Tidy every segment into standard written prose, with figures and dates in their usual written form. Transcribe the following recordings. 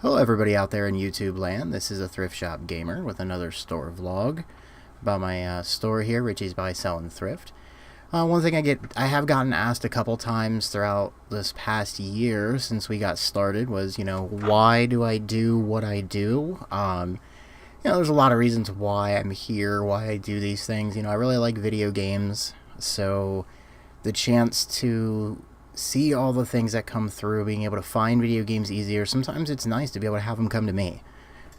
Hello everybody out there in YouTube land. This is a Thrift Shop Gamer with another store vlog about my store here, Richie's Buy Sell and Thrift. One thing I have gotten asked a couple times throughout this past year since we got started was, why do I do what I do? There's a lot of reasons why I'm here, why I do these things. I really like video games, so the chance to see all the things that come through, being able to find video games easier. Sometimes it's nice to be able to have them come to me.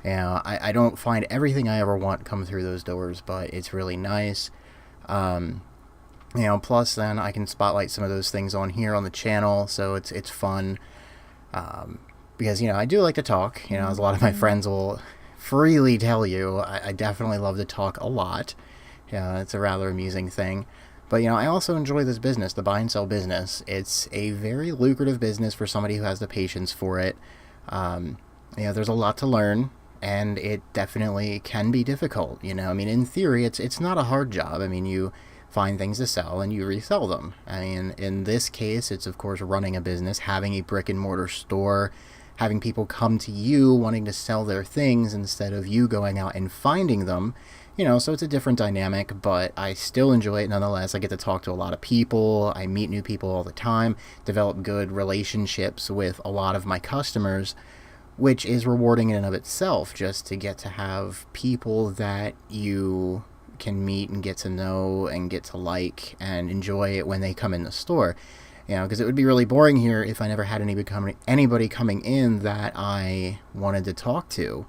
I don't find everything I ever want come through those doors, but it's really nice. Plus then I can spotlight some of those things on here on the channel, so it's fun. Because, I do like to talk, as a lot of my friends will freely tell you. I definitely love to talk a lot. Yeah, it's a rather amusing thing. But, I also enjoy this business, the buy and sell business. It's a very lucrative business for somebody who has the patience for it. There's a lot to learn, and it definitely can be difficult. In theory, it's not a hard job. You find things to sell and you resell them. In this case, it's, of course, running a business, having a brick and mortar store, having people come to you wanting to sell their things instead of you going out and finding them. So it's a different dynamic, but I still enjoy it nonetheless. I get to talk to a lot of people. I meet new people all the time, develop good relationships with a lot of my customers, which is rewarding in and of itself, just to get to have people that you can meet and get to know and get to like and enjoy it when they come in the store. Because it would be really boring here if I never had anybody coming in that I wanted to talk to.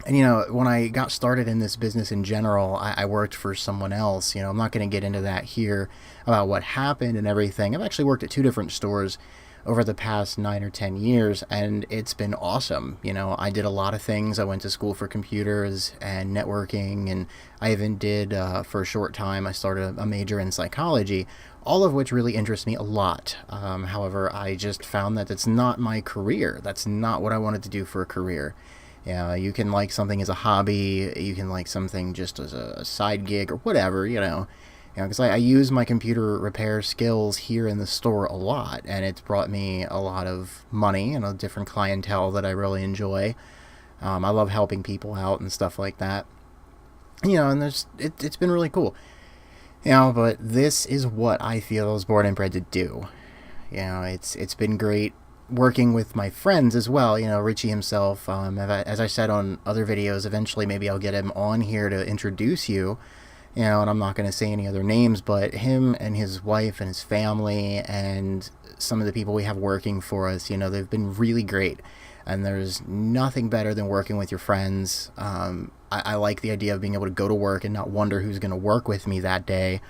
When I got started in this business in general, I worked for someone else. I'm not going to get into that here about what happened and everything. I've actually worked at 2 different stores over the past 9 or 10 years, and it's been awesome. I did a lot of things. I went to school for computers and networking, and I even did, for a short time, I started a major in psychology, all of which really interests me a lot. However, I just found that it's not my career. That's not what I wanted to do for a career. You can like something as a hobby, you can like something just as a side gig or whatever, because I use my computer repair skills here in the store a lot, and it's brought me a lot of money and a different clientele that I really enjoy. I love helping people out and stuff like that. And it's been really cool. But this is what I feel I was born and bred to do. It's been great working with my friends as well. Richie himself, as I said on other videos, eventually maybe I'll get him on here to introduce you. And I'm not going to say any other names, but him and his wife and his family and some of the people we have working for us, they've been really great. And there's nothing better than working with your friends. I like the idea of being able to go to work and not wonder who's going to work with me that day.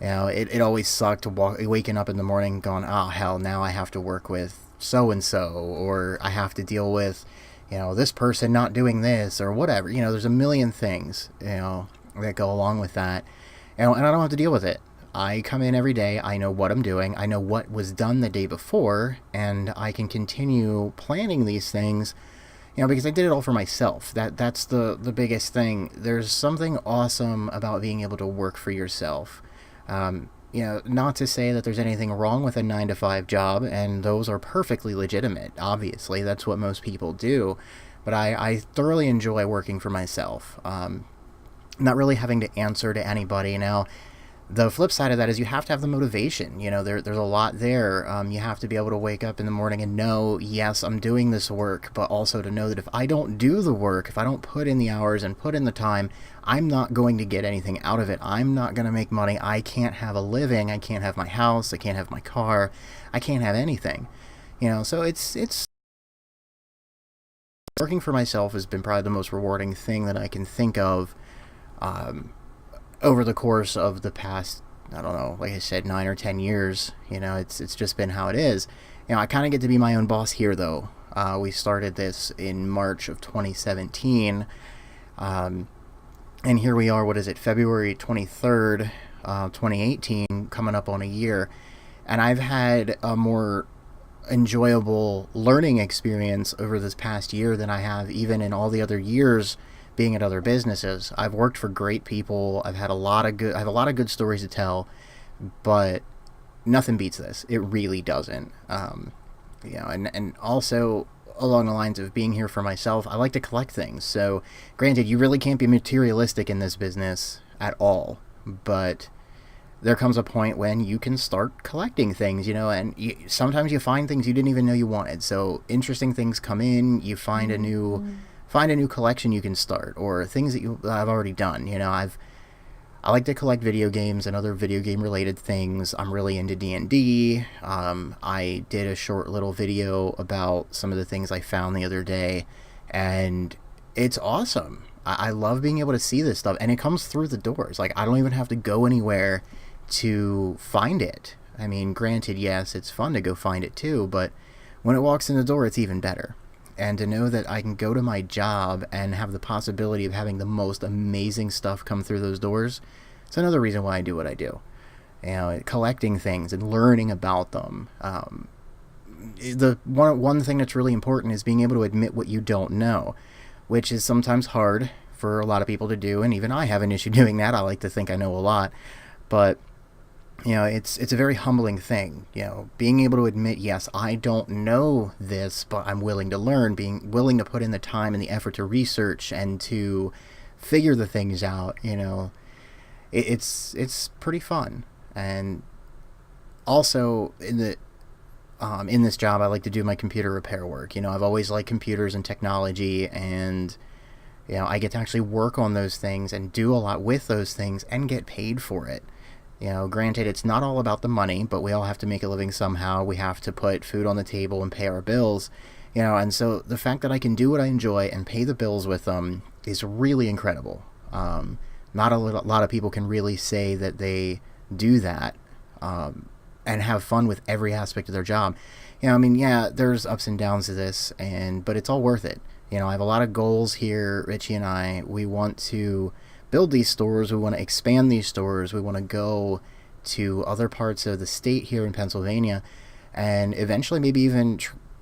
It always sucked to waking up in the morning going, oh, hell, now I have to work with so-and-so, or I have to deal with, this person not doing this, or whatever. There's a million things, that go along with that. And I don't have to deal with it. I come in every day, I know what I'm doing, I know what was done the day before, and I can continue planning these things, because I did it all for myself. That's the biggest thing. There's something awesome about being able to work for yourself. Not to say that there's anything wrong with a 9-to-5 job, and those are perfectly legitimate. Obviously, that's what most people do. But I thoroughly enjoy working for myself. Not really having to answer to anybody. Now, the flip side of that is you have to have the motivation. There's a lot there. You have to be able to wake up in the morning and know, yes, I'm doing this work, but also to know that if I don't do the work, if I don't put in the hours and put in the time, I'm not going to get anything out of it. I'm not going to make money. I can't have a living. I can't have my house. I can't have my car. I can't have anything. So it's working for myself has been probably the most rewarding thing that I can think of. Over the course of the past, I don't know, like I said, 9 or 10 years, it's just been how it is. I kind of get to be my own boss here, though. We started this in March of 2017, and here we are, February 23rd, 2018, coming up on a year, and I've had a more enjoyable learning experience over this past year than I have even in all the other years being at other businesses. I've worked for great people. I have a lot of good stories to tell, but nothing beats this. It really doesn't. And also along the lines of being here for myself. I like to collect things. So, granted, you really can't be materialistic in this business at all, but there comes a point when you can start collecting things, and sometimes you find things you didn't even know you wanted. So interesting things come in, you find a new collection you can start, or things that I've already done. I like to collect video games and other video game related things. I'm really into D&D. I did a short little video about some of the things I found the other day, and it's awesome. I love being able to see this stuff, and it comes through the doors. Like, I don't even have to go anywhere to find it. I mean, granted, yes, it's fun to go find it too, but when it walks in the door, it's even better. And to know that I can go to my job and have the possibility of having the most amazing stuff come through those doors, it's another reason why I do what I do. Collecting things and learning about them. The one thing that's really important is being able to admit what you don't know, which is sometimes hard for a lot of people to do, and even I have an issue doing that. I like to think I know a lot, but it's a very humbling thing, being able to admit, yes, I don't know this, but I'm willing to learn, being willing to put in the time and the effort to research and to figure the things out. It's pretty fun. And also in this job, I like to do my computer repair work. I've always liked computers and technology, and I get to actually work on those things and do a lot with those things and get paid for it. Granted, it's not all about the money, but we all have to make a living somehow. We have to put food on the table and pay our bills, and so the fact that I can do what I enjoy and pay the bills with them is really incredible. Not a lot of people can really say that they do that and have fun with every aspect of their job. There's ups and downs to this, but it's all worth it. I have a lot of goals here. Richie and I, we want to build these stores, we want to expand these stores, we want to go to other parts of the state here in Pennsylvania, and eventually maybe even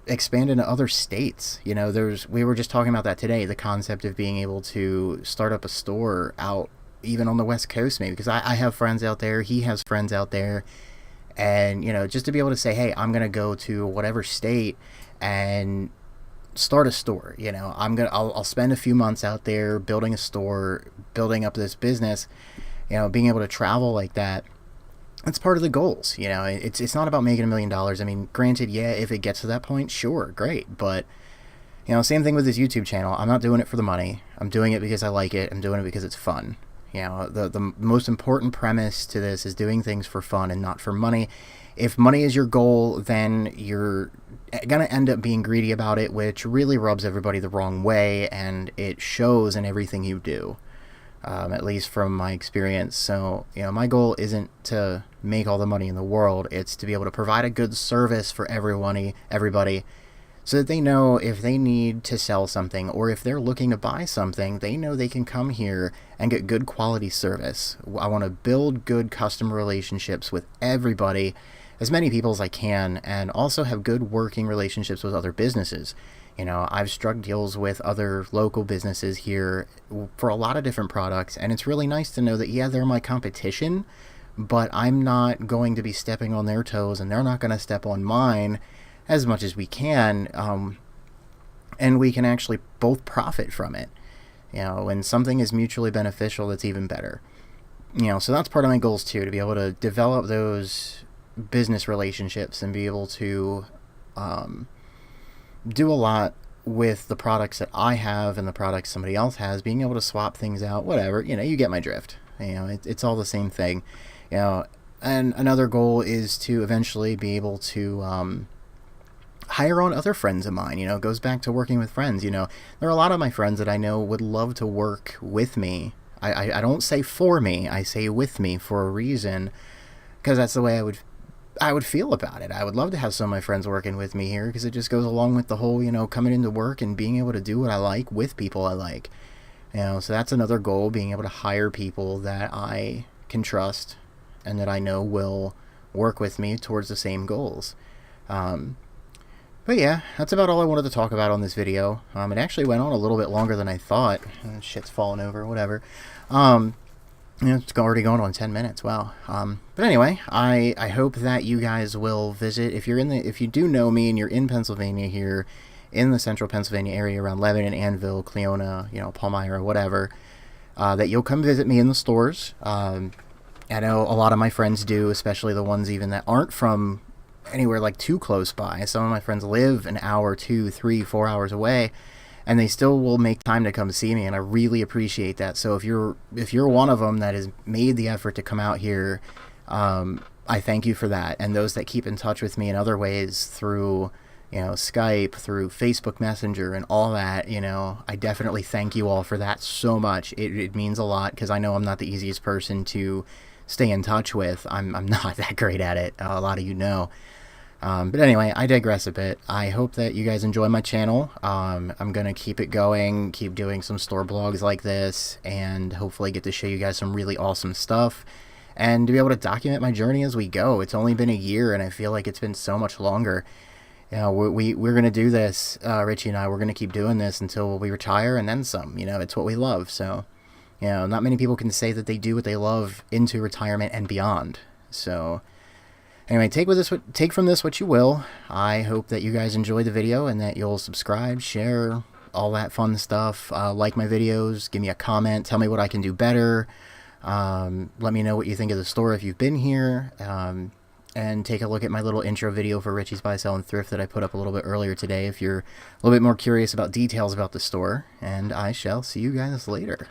expand into other states. We were just talking about that today, the concept of being able to start up a store out even on the West Coast, maybe, because I have friends out there, he has friends out there, and just to be able to say, hey, I'm gonna go to whatever state and start a store. I'll spend a few months out there building a store, building up this business. Being able to travel like that, that's part of the goals. It's not about making $1 million. I mean, granted, yeah, if it gets to that point, sure, great, but same thing with this YouTube channel. I'm not doing it for the money. I'm doing it because I like it. I'm doing it because it's fun. The most important premise to this is doing things for fun and not for money. If money is your goal, then you're going to end up being greedy about it, which really rubs everybody the wrong way, and it shows in everything you do, at least from my experience. So, my goal isn't to make all the money in the world. It's to be able to provide a good service for everybody, so that they know if they need to sell something or if they're looking to buy something, they know they can come here and get good quality service. I want to build good customer relationships with everybody, as many people as I can, and also have good working relationships with other businesses. I've struck deals with other local businesses here for a lot of different products, and it's really nice to know that, yeah, they're my competition, but I'm not going to be stepping on their toes, and they're not going to step on mine, as much as we can, and we can actually both profit from it. When something is mutually beneficial, that's even better. So that's part of my goals too, to be able to develop those business relationships and be able to do a lot with the products that I have and the products somebody else has, being able to swap things out, whatever. You get my drift. It's all the same thing. And another goal is to eventually be able to hire on other friends of mine. It goes back to working with friends. There are a lot of my friends that I know would love to work with me. I don't say for me, I say with me for a reason, because that's the way I would feel about it. I would love to have some of my friends working with me here, because it just goes along with the whole, coming into work and being able to do what I like with people I like. So that's another goal, being able to hire people that I can trust and that I know will work with me towards the same goals. But yeah, that's about all I wanted to talk about on this video. It actually went on a little bit longer than I thought. Shit's falling over, whatever. It's already going on 10 minutes. Wow. But anyway, I hope that you guys will visit. If you do know me and you're in Pennsylvania here in the central Pennsylvania area around Lebanon, Annville, Cleona, Palmyra, whatever, that you'll come visit me in the stores. I know a lot of my friends do, especially the ones even that aren't from anywhere like too close by. Some of my friends live an hour, 2, 3, 4 hours away, and they still will make time to come see me, and I really appreciate that. So if you're one of them that has made the effort to come out here, I thank you for that. And those that keep in touch with me in other ways through Skype, through Facebook Messenger and all that, I definitely thank you all for that so much. It means a lot, because I know I'm not the easiest person to stay in touch with. I'm not that great at it. A lot of you know. But anyway, I digress a bit. I hope that you guys enjoy my channel. I'm going to keep it going, keep doing some store blogs like this, and hopefully get to show you guys some really awesome stuff, and to be able to document my journey as we go. It's only been a year, and I feel like it's been so much longer. We're going to do this, Richie and I, we're going to keep doing this until we retire and then some. It's what we love. So, not many people can say that they do what they love into retirement and beyond. So, anyway, take from this what you will. I hope that you guys enjoyed the video and that you'll subscribe, share, all that fun stuff. Like my videos, give me a comment, tell me what I can do better. Let me know what you think of the store if you've been here. And take a look at my little intro video for Richie's Buy, Sell, and Thrift that I put up a little bit earlier today if you're a little bit more curious about details about the store. And I shall see you guys later.